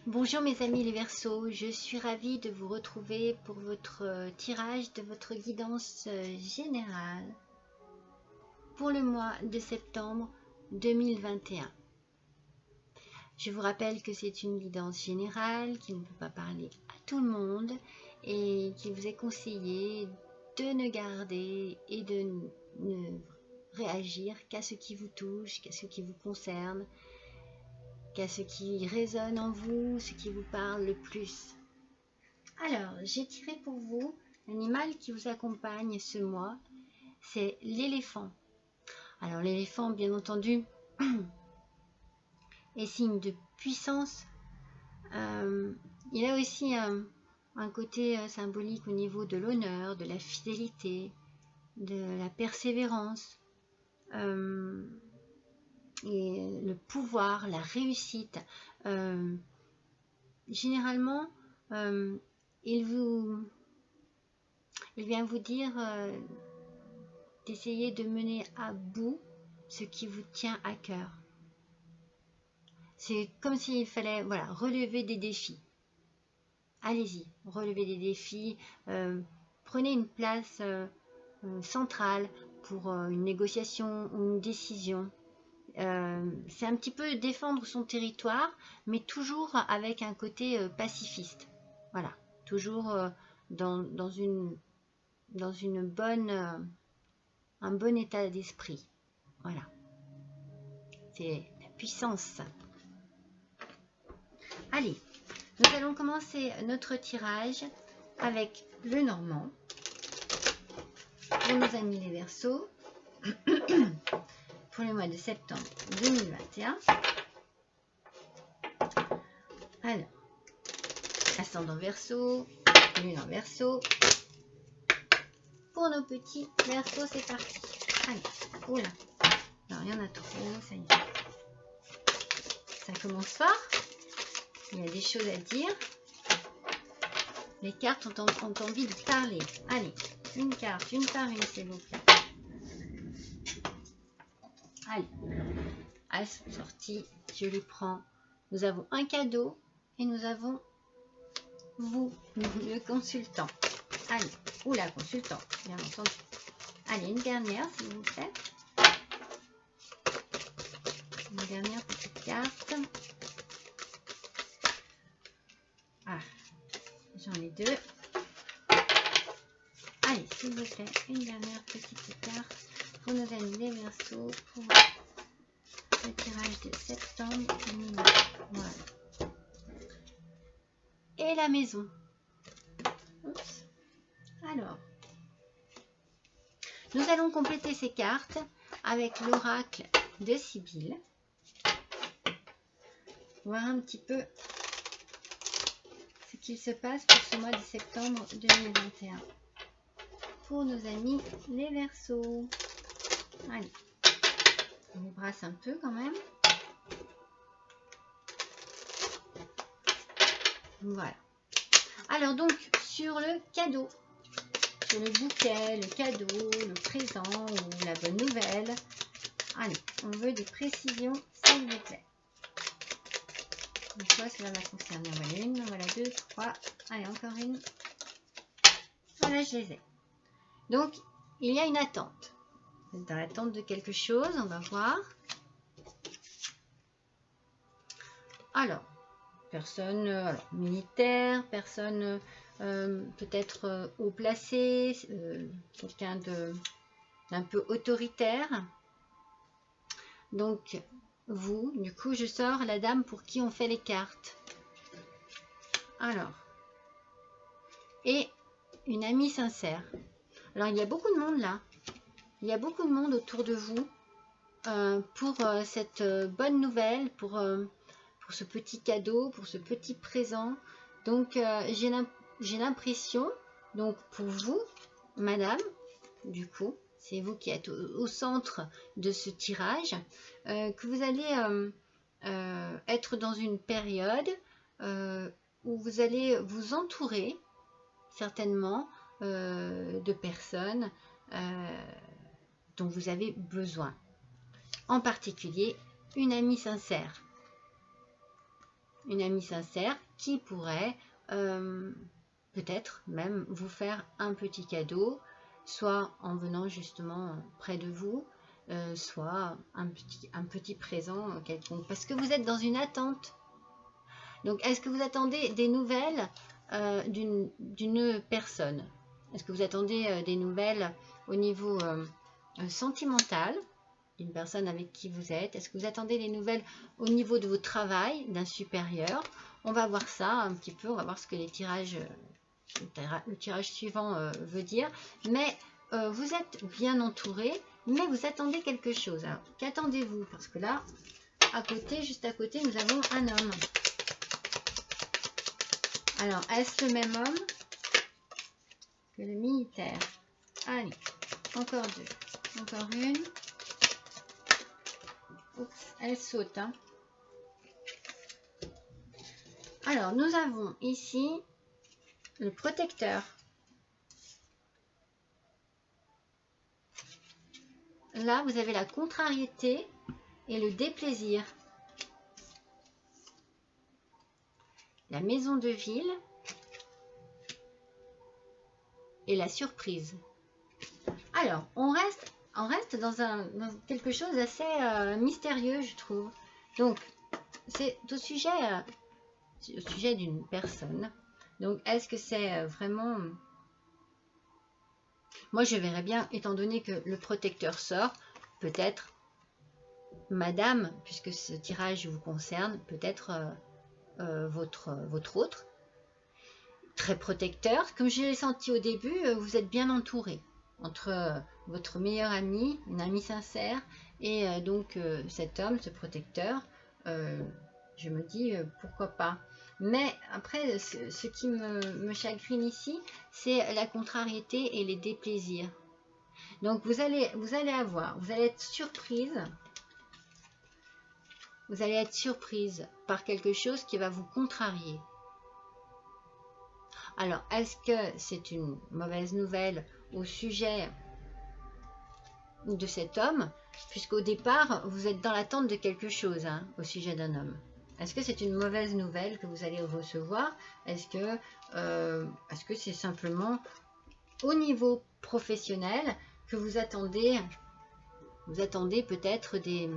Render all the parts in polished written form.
Bonjour mes amis les Verseaux, je suis ravie de vous retrouver pour votre tirage de votre guidance générale pour le mois de septembre 2021. Je vous rappelle que c'est une guidance générale qui ne peut pas parler à tout le monde et qu'il vous est conseillé de ne garder et de ne réagir qu'à ce qui vous touche, qu'à ce qui vous concerne, qu'à ce qui résonne en vous, ce qui vous parle le plus. Alors, j'ai tiré pour vous l'animal qui vous accompagne ce mois, c'est l'éléphant. Alors, l'éléphant, bien entendu, est signe de puissance. Il a aussi un côté symbolique au niveau de l'honneur, de la fidélité, de la persévérance, et le pouvoir, la réussite. Généralement, il vient vous dire d'essayer de mener à bout ce qui vous tient à cœur. C'est comme s'il fallait relever des défis. Allez-y, relevez des défis. Prenez une place centrale pour une négociation ou une décision. C'est un petit peu défendre son territoire, mais toujours avec un côté pacifiste. Voilà, toujours dans une bonne, un bon état d'esprit. Voilà, c'est la puissance. Allez, nous allons commencer notre tirage avec le Normand pour nos amis les Verseaux pour le mois de septembre 2021. Alors, ascendant Verseau, lune en Verseau. Pour nos petits Verseaux, c'est parti. Allez, oula, non, il y en a trop, ça y est. Ça commence fort. Il y a des choses à dire. Les cartes ont envie de parler. Allez, une carte, une par une, s'il vous plaît. Allez, As sorti, je les prends. Nous avons un cadeau et nous avons vous, le consultant. Allez, ou la consultante, bien entendu. Allez, une dernière, s'il vous plaît. Une dernière petite carte. Ah, j'en ai deux. Allez, s'il vous plaît, une dernière petite carte pour nos amis les Verseaux pour le tirage de septembre 2020. Voilà. Et la maison. Oups. Alors, nous allons compléter ces cartes avec l'oracle de Sibylle. Voir un petit peu ce qu'il se passe pour ce mois de septembre 2021. Pour nos amis les Verseaux. Allez, on les brasse un peu quand même. Voilà. Alors donc, sur le cadeau, sur le bouquet, le cadeau, le présent ou la bonne nouvelle, allez, on veut des précisions, s'il vous plaît. Une fois, cela va concerner. Voilà une, voilà deux, trois. Allez, encore une. Voilà, je les ai. Donc, il y a une attente. Vous êtes dans l'attente de quelque chose, on va voir. Alors, personne militaire, personne peut-être haut placé, quelqu'un d'un peu autoritaire. Donc, vous, du coup, je sors la dame pour qui on fait les cartes. Alors, et une amie sincère. Alors, il y a beaucoup de monde là. Il y a beaucoup de monde autour de vous pour cette bonne nouvelle, pour ce petit cadeau, pour ce petit présent. Donc, j'ai l'impression, donc pour vous, madame, du coup, c'est vous qui êtes au centre de ce tirage, que vous allez être dans une période où vous allez vous entourer certainement de personnes dont vous avez besoin. En particulier, une amie sincère. une amie sincère qui pourrait peut-être même vous faire un petit cadeau, soit en venant justement près de vous, soit un petit présent quelconque, parce que vous êtes dans une attente. Donc, est-ce que vous attendez des nouvelles d'une personne? Est-ce que vous attendez des nouvelles au niveau sentimental, d'une personne avec qui vous êtes? Est-ce que vous attendez des nouvelles au niveau de votre travail, d'un supérieur? On va voir ça un petit peu, on va voir ce que les tirages, le tirage suivant veut dire. Mais vous êtes bien entouré, mais vous attendez quelque chose. Alors, qu'attendez-vous? Parce que là, à côté, juste à côté, nous avons un homme. Alors, est-ce le même homme que le militaire? Allez, encore deux. Encore une. Oups, elle saute. Hein. Alors, nous avons ici le protecteur. Là, vous avez la contrariété et le déplaisir. La maison de ville et la surprise. Alors, on reste dans quelque chose d'assez mystérieux, je trouve. Donc, c'est au sujet d'une personne. Donc, est-ce que c'est vraiment... Moi, je verrais bien, étant donné que le protecteur sort, peut-être, madame, puisque ce tirage vous concerne, peut-être votre autre, très protecteur. Comme je l'ai senti au début, vous êtes bien entouré entre votre meilleur ami, une amie sincère, et donc cet homme, ce protecteur. Je me dis pourquoi pas. Mais après, ce qui me chagrine ici, c'est la contrariété et les déplaisirs. Donc vous allez être surprise. Vous allez être surprise par quelque chose qui va vous contrarier. Alors, est-ce que c'est une mauvaise nouvelle au sujet de cet homme? Puisqu'au départ, vous êtes dans l'attente de quelque chose hein, au sujet d'un homme. Est-ce que c'est une mauvaise nouvelle que vous allez recevoir? Est-ce que c'est simplement au niveau professionnel que vous attendez peut-être des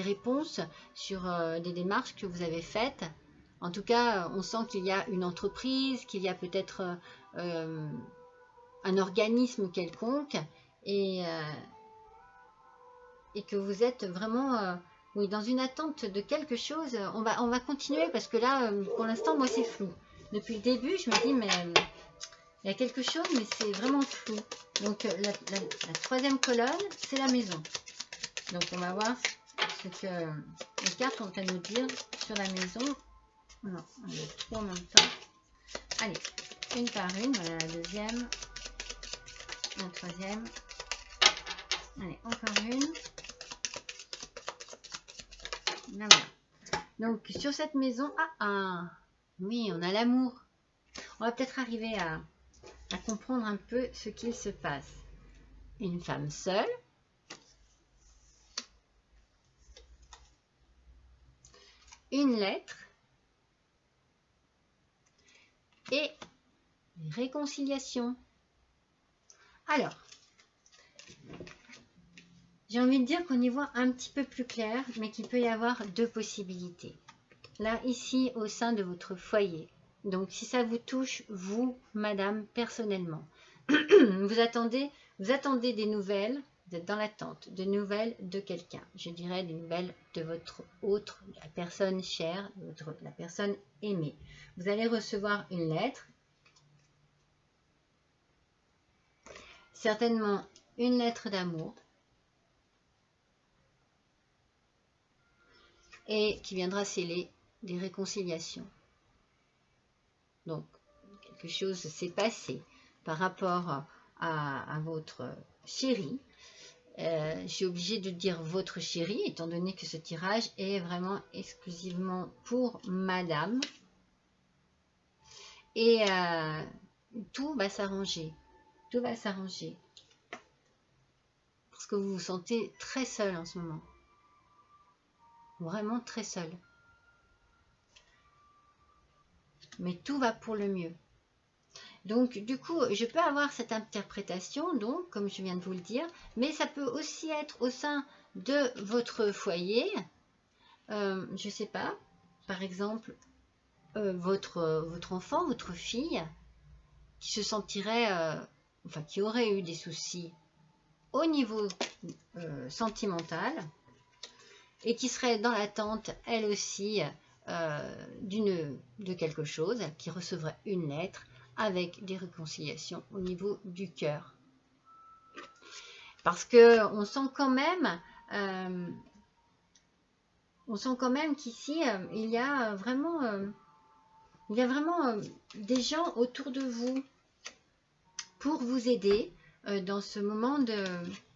réponses sur des démarches que vous avez faites? En tout cas, on sent qu'il y a une entreprise, qu'il y a peut-être un organisme quelconque et que vous êtes vraiment oui, dans une attente de quelque chose. On va continuer parce que là, pour l'instant, moi, c'est flou. Depuis le début, je me dis, mais il y a quelque chose, mais c'est vraiment flou. Donc, la troisième colonne, c'est la maison. Donc, on va voir ce que les cartes ont à nous dire sur la maison. Non, on a trois en même temps. Allez, une par une. Voilà la deuxième. La troisième. Allez, encore une. Là, voilà. Donc, sur cette maison, oui, on a l'amour. On va peut-être arriver à comprendre un peu ce qu'il se passe. Une femme seule. Une lettre. Et réconciliation. Alors, j'ai envie de dire qu'on y voit un petit peu plus clair, mais qu'il peut y avoir deux possibilités. Là, ici, au sein de votre foyer. Donc, si ça vous touche, vous, madame, personnellement, vous attendez des nouvelles, vous êtes dans l'attente de nouvelles de quelqu'un. Je dirais des nouvelles de votre autre, la personne chère, la personne aimée. Vous allez recevoir une lettre. Certainement une lettre d'amour. Et qui viendra sceller des réconciliations. Donc, quelque chose s'est passé par rapport à votre chérie. Je suis obligée de dire votre chérie, étant donné que ce tirage est vraiment exclusivement pour madame. Et tout va s'arranger. Tout va s'arranger. Parce que vous vous sentez très seul en ce moment. Vraiment très seul. mais tout va pour le mieux. Donc, du coup, je peux avoir cette interprétation, donc, comme je viens de vous le dire, mais ça peut aussi être au sein de votre foyer. Je ne sais pas, par exemple, votre enfant, votre fille, qui se sentirait, enfin, qui aurait eu des soucis au niveau sentimental et qui serait dans l'attente, elle aussi, de quelque chose, qui recevrait une lettre avec des réconciliations au niveau du cœur. Parce que on sent quand même qu'ici, il y a vraiment, des gens autour de vous pour vous aider dans ce moment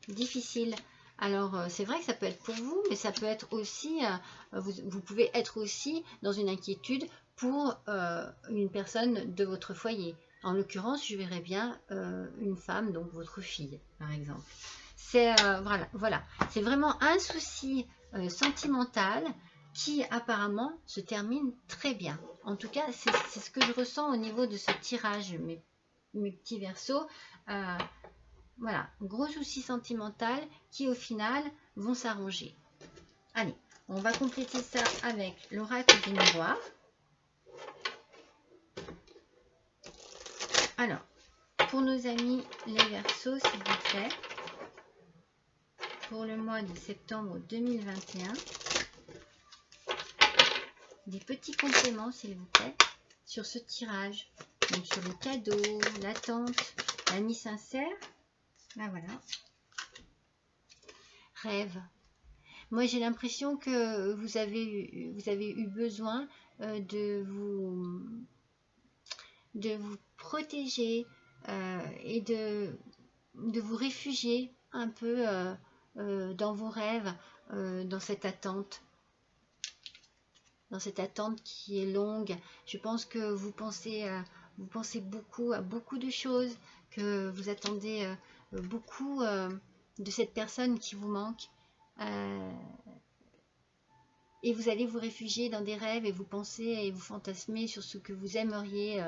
difficile. Alors, c'est vrai que ça peut être pour vous, mais ça peut être aussi, vous pouvez être aussi dans une inquiétude pour une personne de votre foyer. En l'occurrence, je verrais bien une femme, donc votre fille, par exemple. C'est voilà. C'est vraiment un souci sentimental qui apparemment se termine très bien. En tout cas, c'est ce que je ressens au niveau de ce tirage, mes petits versos. Voilà, gros souci sentimental qui au final vont s'arranger. Allez, on va compléter ça avec l'oracle du miroir. Alors, pour nos amis les Verseaux, s'il vous plaît, pour le mois de septembre 2021, des petits compléments, s'il vous plaît, sur ce tirage. Donc sur le cadeau, l'attente, l'ami sincère. Là, voilà. Rêve. Moi, j'ai l'impression que vous avez eu besoin de vous protéger et de vous réfugier un peu dans vos rêves, dans cette attente. Dans cette attente qui est longue. Je pense que vous pensez beaucoup à beaucoup de choses, que vous attendez beaucoup de cette personne qui vous manque. Et vous allez vous réfugier dans des rêves et vous pensez et vous fantasmer sur ce que vous aimeriez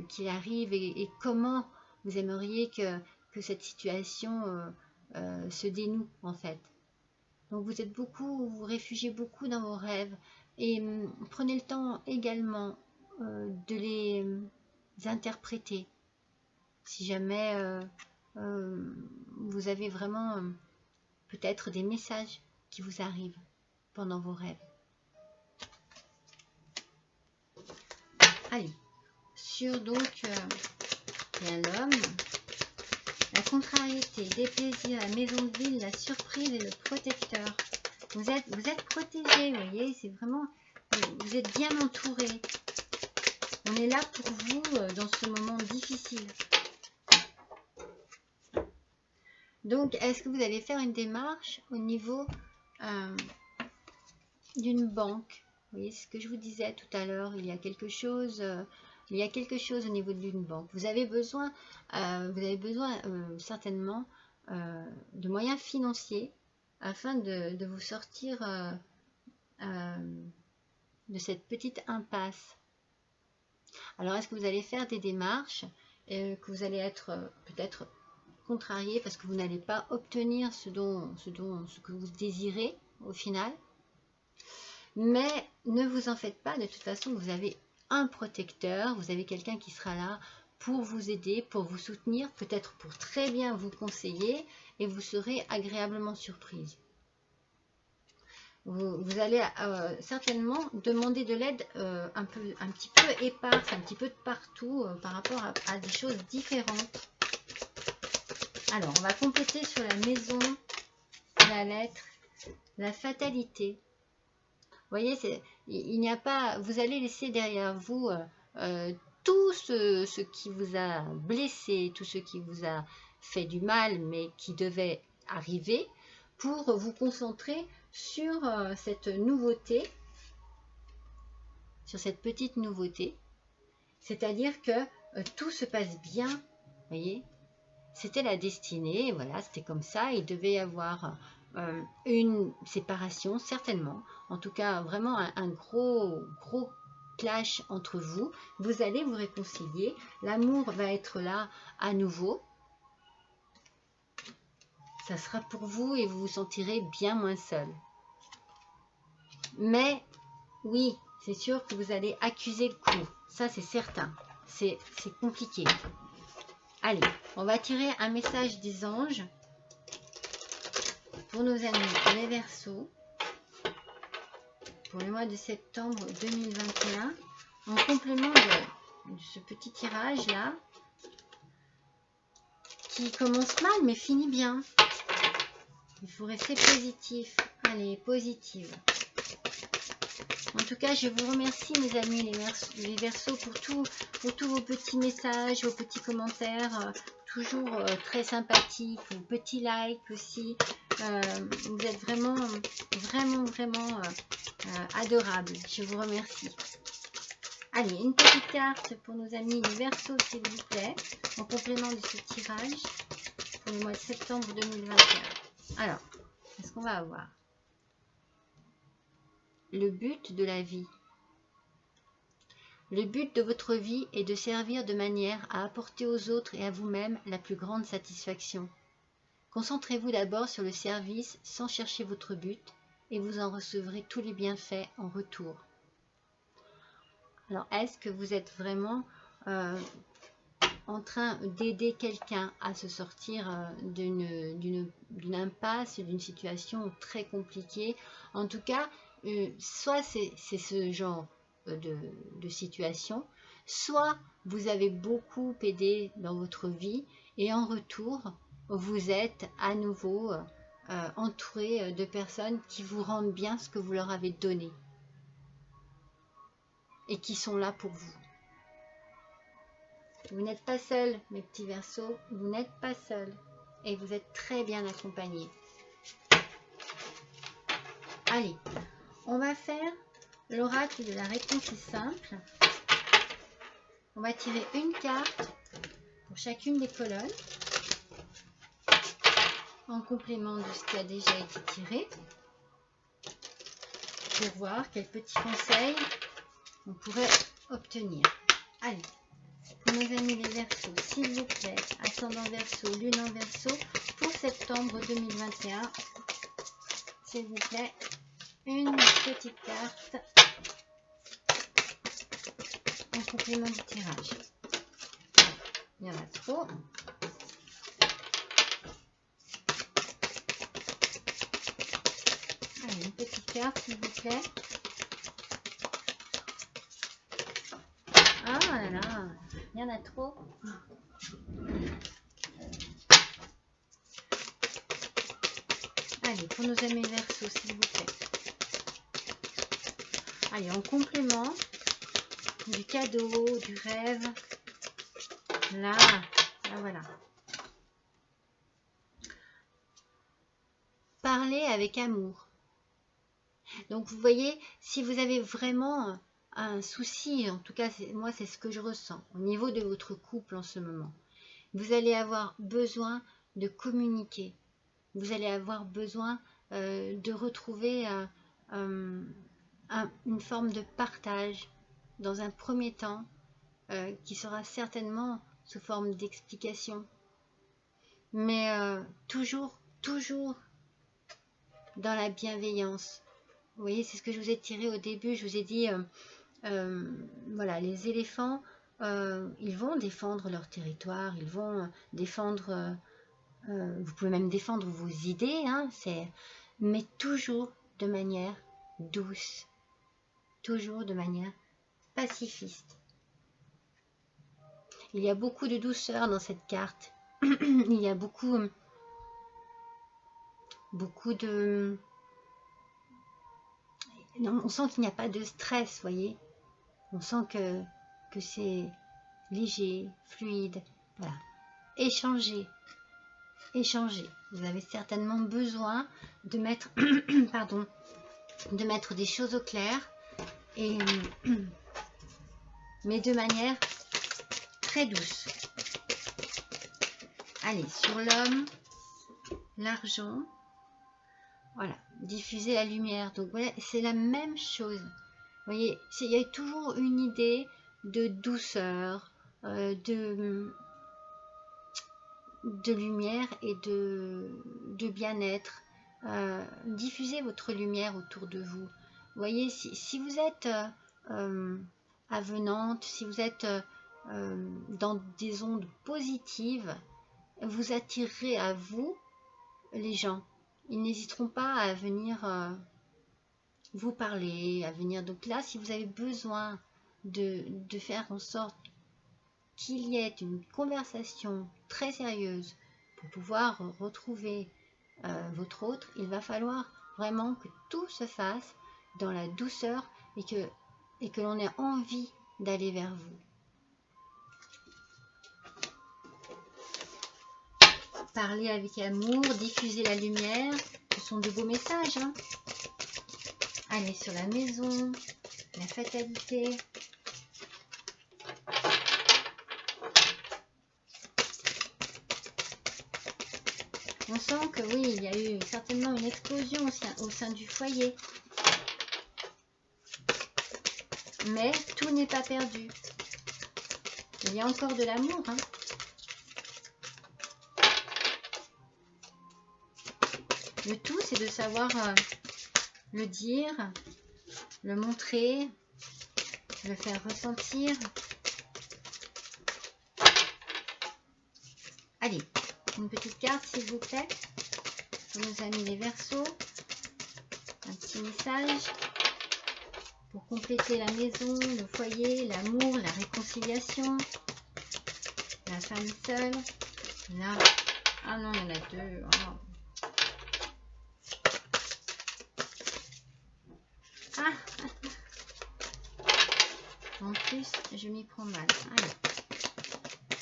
qu'il arrive et comment vous aimeriez que cette situation se dénoue en fait. Donc vous réfugiez beaucoup dans vos rêves et prenez le temps également de les interpréter. Si jamais vous avez vraiment peut-être des messages qui vous arrivent pendant vos rêves. Allez, sur donc bien l'homme, la contrariété, des plaisirs, la maison de ville, la surprise et le protecteur. Vous êtes protégé, vous voyez, c'est vraiment, vous êtes bien entouré. On est là pour vous dans ce moment difficile. Donc, est-ce que vous allez faire une démarche au niveau d'une banque? Vous voyez ce que je vous disais tout à l'heure, il y a quelque chose au niveau d'une banque. Vous avez besoin certainement de moyens financiers afin de vous sortir de cette petite impasse. Alors, est-ce que vous allez faire des démarches que vous allez être peut-être contrarié parce que vous n'allez pas obtenir ce que vous désirez au final? Mais ne vous en faites pas, de toute façon, vous avez un protecteur, vous avez quelqu'un qui sera là pour vous aider, pour vous soutenir, peut-être pour très bien vous conseiller et vous serez agréablement surprise. Vous allez certainement demander de l'aide un petit peu éparse, un petit peu de partout par rapport à des choses différentes. Alors, on va compléter sur la maison, la lettre, la fatalité. Vous voyez, il n'y a pas, vous allez laisser derrière vous tout ce qui vous a blessé, tout ce qui vous a fait du mal, mais qui devait arriver, pour vous concentrer sur cette nouveauté, sur cette petite nouveauté. C'est-à-dire que tout se passe bien, vous voyez. C'était la destinée, voilà, c'était comme ça. Il devait y avoir une séparation, certainement. En tout cas, vraiment un gros clash entre vous. Vous allez vous réconcilier. L'amour va être là à nouveau. Ça sera pour vous et vous vous sentirez bien moins seul. Mais oui, c'est sûr que vous allez accuser le coup. Ça, c'est certain. C'est compliqué. Allez, on va tirer un message des anges pour nos amis les Verseaux pour le mois de septembre 2021. En complément de ce petit tirage là, qui commence mal mais finit bien. Il faut rester positif. Allez, positive. En tout cas, je vous remercie mes amis les Verseaux pour tous vos petits messages, vos petits commentaires, toujours très sympathiques, vos petits likes aussi. Vous êtes vraiment adorables. Je vous remercie. Allez, une petite carte pour nos amis les Verseaux, s'il vous plaît, en complément de ce tirage pour le mois de septembre 2021. Alors, qu'est-ce qu'on va avoir? Le but de la vie. Le but de votre vie est de servir de manière à apporter aux autres et à vous-même la plus grande satisfaction. Concentrez-vous d'abord sur le service sans chercher votre but et vous en recevrez tous les bienfaits en retour. Alors, est-ce que vous êtes vraiment en train d'aider quelqu'un à se sortir d'une impasse, d'une situation très compliquée? En tout cas, soit c'est ce genre de situation, soit vous avez beaucoup aidé dans votre vie et en retour, vous êtes à nouveau entouré de personnes qui vous rendent bien ce que vous leur avez donné et qui sont là pour vous. Vous n'êtes pas seul, mes petits Verseaux, vous n'êtes pas seul et vous êtes très bien accompagnés. Allez, on va faire l'oracle de la réponse est simple. On va tirer une carte pour chacune des colonnes en complément de ce qui a déjà été tiré pour voir quels petits conseils on pourrait obtenir. Allez. Pour nos amis les Verseaux, s'il vous plaît, ascendant Verseau, lune en Verseau, pour septembre 2021, s'il vous plaît, une petite carte en complément du tirage. Il y en a trop. Allez, une petite carte, s'il vous plaît. Ah là là, il y en a trop. Allez, pour nos amis Verseaux, s'il vous plaît. Allez, en complément du cadeau, du rêve. Là, voilà. Parlez avec amour. Donc, vous voyez, si vous avez vraiment un souci, en tout cas, moi, c'est ce que je ressens au niveau de votre couple en ce moment. Vous allez avoir besoin de communiquer. Vous allez avoir besoin de retrouver une forme de partage dans un premier temps qui sera certainement sous forme d'explication. Mais toujours dans la bienveillance. Vous voyez, c'est ce que je vous ai tiré au début. Je vous ai dit, voilà, les éléphants, ils vont défendre leur territoire, ils vont défendre, vous pouvez même défendre vos idées, hein, mais toujours de manière douce, toujours de manière pacifiste. Il y a beaucoup de douceur dans cette carte. Il y a beaucoup de... Non, on sent qu'il n'y a pas de stress, vous voyez. On sent que c'est léger, fluide. Voilà. Échangez. Vous avez certainement besoin de mettre, pardon, de mettre des choses au clair, et, mais de manière très douce. Allez, sur l'homme, l'argent, voilà, diffuser la lumière. Donc voilà, c'est la même chose. Vous voyez, il y a toujours une idée de douceur, de lumière et de bien-être. Diffusez votre lumière autour de vous. Vous voyez, si vous êtes avenante, si vous êtes dans des ondes positives, vous attirerez à vous les gens. Ils n'hésiteront pas à venir vous parler, à venir. Donc là, si vous avez besoin de faire en sorte qu'il y ait une conversation très sérieuse pour pouvoir retrouver votre autre, il va falloir vraiment que tout se fasse dans la douceur et que l'on ait envie d'aller vers vous. Parler avec amour, diffuser la lumière, ce sont de beaux messages. Hein. Aller sur la maison, la fatalité. On sent que oui, il y a eu certainement une explosion au sein du foyer. Mais tout n'est pas perdu. Il y a encore de l'amour. Hein. Le tout, c'est de savoir le dire, le montrer, le faire ressentir. Allez, une petite carte, s'il vous plaît, pour nos amis les Verseaux. Un petit message pour compléter la maison, le foyer, l'amour, la réconciliation, la femme seule. Là, ah non, il y en a deux. Oh. Ah, en plus, je m'y prends mal. Allez,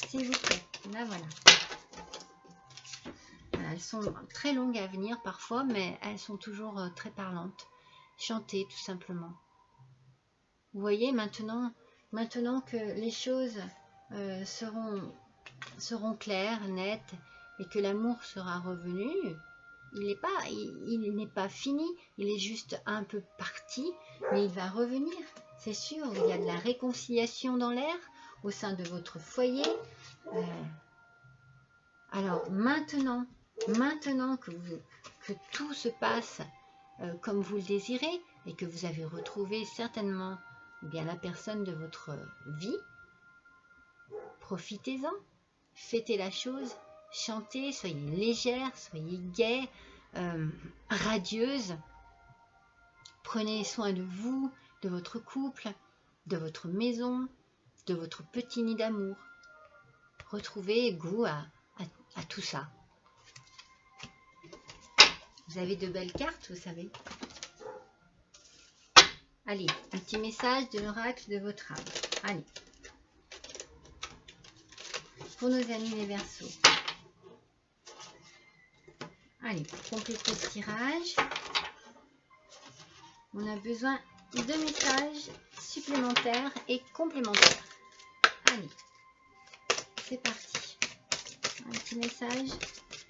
s'il vous plaît. Là, voilà. Voilà. Elles sont très longues à venir parfois, mais elles sont toujours très parlantes. Chantez, tout simplement. Vous voyez, maintenant que les choses seront claires, nettes, et que l'amour sera revenu, il n'est pas fini, il est juste un peu parti, mais il va revenir, c'est sûr. Il y a de la réconciliation dans l'air au sein de votre foyer. Alors maintenant que tout se passe comme vous le désirez et que vous avez retrouvé certainement bien la personne de votre vie, profitez-en, fêtez la chose, chantez, soyez légère, soyez gaie, radieuse, prenez soin de vous, de votre couple, de votre maison, de votre petit nid d'amour. Retrouvez goût à tout ça. Vous avez de belles cartes, vous savez. Allez, un petit message de l'oracle de votre âme. Allez. Pour nos amis les Verseaux. Allez, pour compléter ce tirage, on a besoin de messages supplémentaires et complémentaires. Allez, c'est parti. Un petit message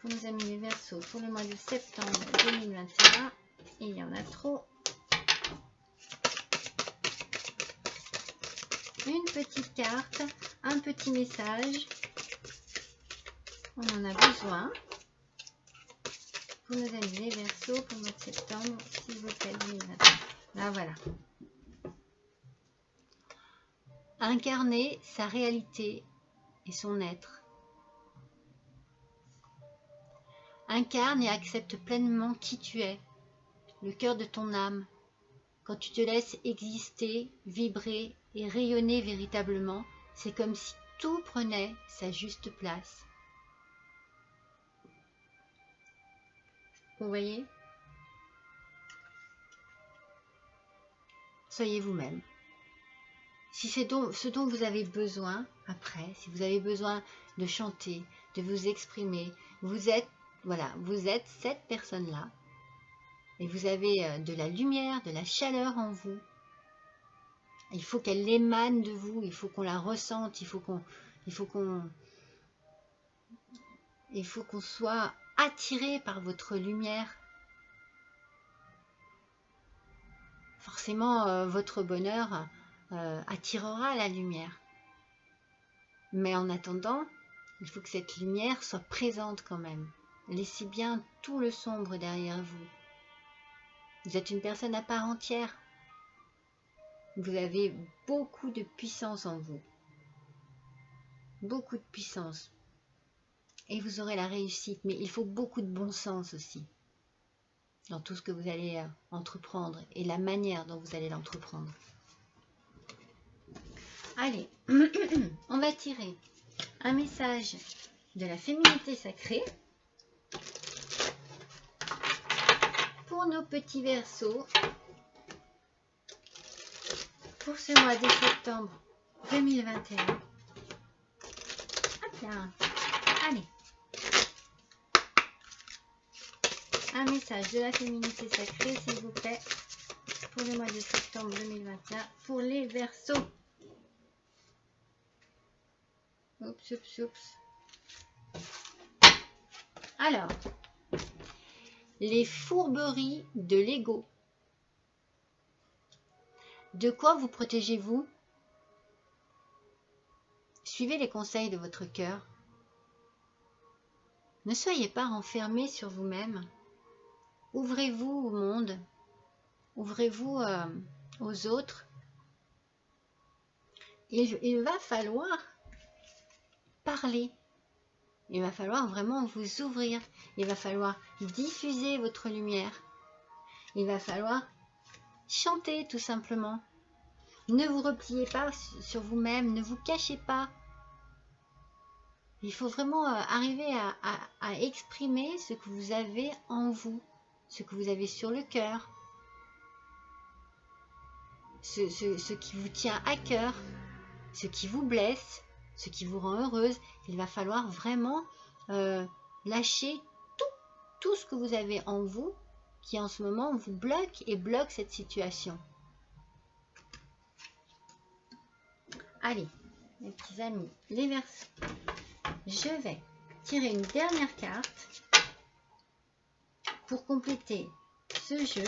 pour nos amis les Verseaux pour le mois de septembre 2021. Et il y en a trop. Une petite carte, un petit message. On en a besoin. Pour nos amis les Verseaux, pour le mois de septembre, s'il vous plaît, 2021. Là, voilà. Incarner sa réalité et son être. Incarne et accepte pleinement qui tu es, le cœur de ton âme. Quand tu te laisses exister, vibrer et rayonner véritablement, c'est comme si tout prenait sa juste place. Vous voyez? Soyez vous-même. Si c'est ce dont vous avez besoin après, si vous avez besoin de chanter, de vous exprimer, vous êtes cette personne-là. Et vous avez de la lumière, de la chaleur en vous. Il faut qu'elle émane de vous, il faut qu'on la ressente, il faut qu'on soit attiré par votre lumière. forcément votre bonheur attirera la lumière. Mais en attendant, il faut que cette lumière soit présente quand même. Laissez bien tout le sombre derrière vous. Vous êtes une personne à part entière. Vous avez beaucoup de puissance en vous. Beaucoup de puissance. Et vous aurez la réussite. Mais il faut beaucoup de bon sens aussi. Dans tout ce que vous allez entreprendre. Et la manière dont vous allez l'entreprendre. Allez, on va tirer un message de la féminité sacrée pour nos petits Verseaux pour ce mois de septembre 2021. Hop là. Allez. Un message de la féminité sacrée, s'il vous plaît, pour le mois de septembre 2021 pour les Verseaux. Oups, oups, oups. Alors, les fourberies de l'ego. De quoi vous protégez-vous? Suivez les conseils de votre cœur. Ne soyez pas renfermés sur vous-même. Ouvrez-vous au monde. Ouvrez-vous aux autres. Il va falloir parler. Il va falloir vraiment vous ouvrir. Il va falloir diffuser votre lumière. Il va falloir chanter tout simplement. Ne vous repliez pas sur vous-même. Ne vous cachez pas. Il faut vraiment arriver à exprimer ce que vous avez en vous. Ce que vous avez sur le cœur. Ce qui vous tient à cœur. Ce qui vous blesse. Ce qui vous rend heureuse. Il va falloir vraiment lâcher tout ce que vous avez en vous qui en ce moment vous bloque et bloque cette situation. Allez, mes petits amis, les Verseaux, je vais tirer une dernière carte pour compléter ce jeu,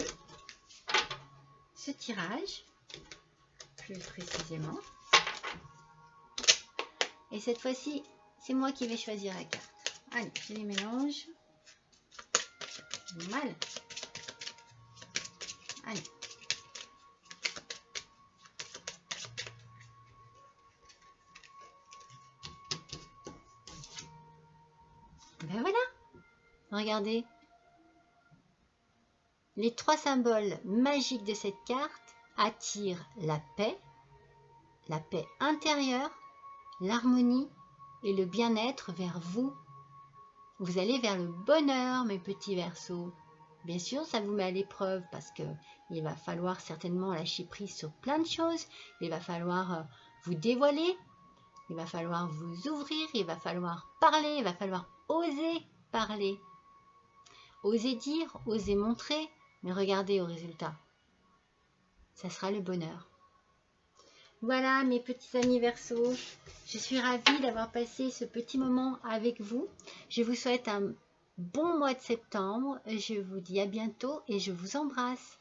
ce tirage, plus précisément. Et cette fois-ci, c'est moi qui vais choisir la carte. Allez, je les mélange. Mal. Allez. Ben voilà. Regardez. Les 3 symboles magiques de cette carte attirent la paix intérieure, l'harmonie et le bien-être vers vous. Vous allez vers le bonheur, mes petits Verseaux. Bien sûr, ça vous met à l'épreuve parce que il va falloir certainement lâcher prise sur plein de choses. Il va falloir vous dévoiler. Il va falloir vous ouvrir. Il va falloir parler. Il va falloir oser parler. Oser dire, oser montrer. Mais regardez au résultat. Ça sera le bonheur. Voilà mes petits amis Verseaux, je suis ravie d'avoir passé ce petit moment avec vous. Je vous souhaite un bon mois de septembre, je vous dis à bientôt et je vous embrasse.